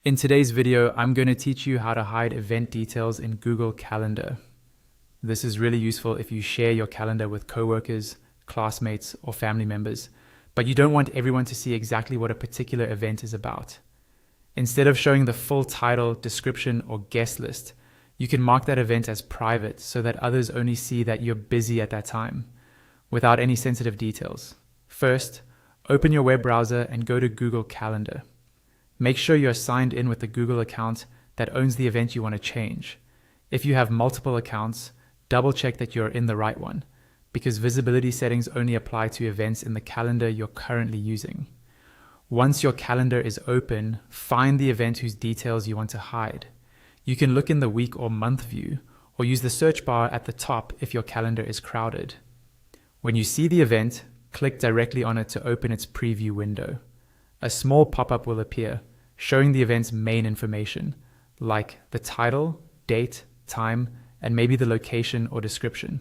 In today's video, I'm going to teach you how to hide event details in Google Calendar. This is really useful if you share your calendar with coworkers, classmates, or family members, but you don't want everyone to see exactly what a particular event is about. Instead of showing the full title, description, or guest list, you can mark that event as private so that others only see that you're busy at that time, without any sensitive details. First, open your web browser and go to Google Calendar. Make sure you're signed in with the Google account that owns the event you want to change. If you have multiple accounts, double check that you're in the right one, because visibility settings only apply to events in the calendar you're currently using. Once your calendar is open, find the event whose details you want to hide. You can look in the week or month view, or use the search bar at the top if your calendar is crowded. When you see the event, click directly on it to open its preview window. A small pop-up will appear, showing the event's main information, like the title, date, time, and maybe the location or description.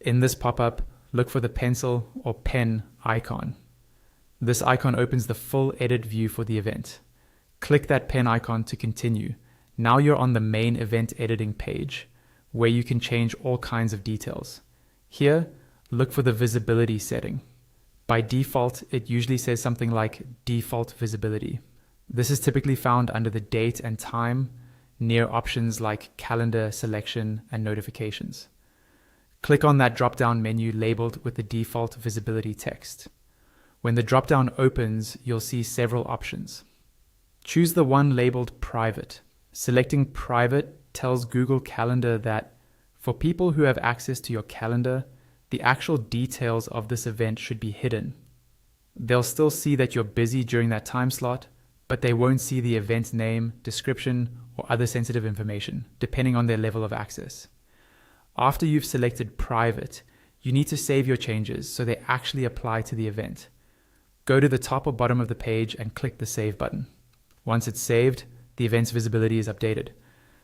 In this pop-up, look for the pencil or pen icon. This icon opens the full edit view for the event. Click that pen icon to continue. Now you're on the main event editing page, where you can change all kinds of details. Here, look for the visibility setting. By default, it usually says something like default visibility. This is typically found under the date and time, near options like calendar selection and notifications. Click on that drop-down menu labeled with the default visibility text. When the drop-down opens, you'll see several options. Choose the one labeled private. Selecting private tells Google Calendar that for people who have access to your calendar, the actual details of this event should be hidden. They'll still see that you're busy during that time slot, but they won't see the event name, description, or other sensitive information, depending on their level of access. After you've selected private, you need to save your changes so they actually apply to the event. Go to the top or bottom of the page and click the Save button. Once it's saved, the event's visibility is updated.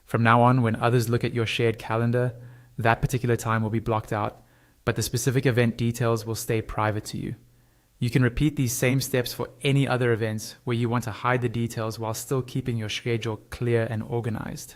From now on, when others look at your shared calendar, that particular time will be blocked out, but the specific event details will stay private to you. You can repeat these same steps for any other events where you want to hide the details while still keeping your schedule clear and organized.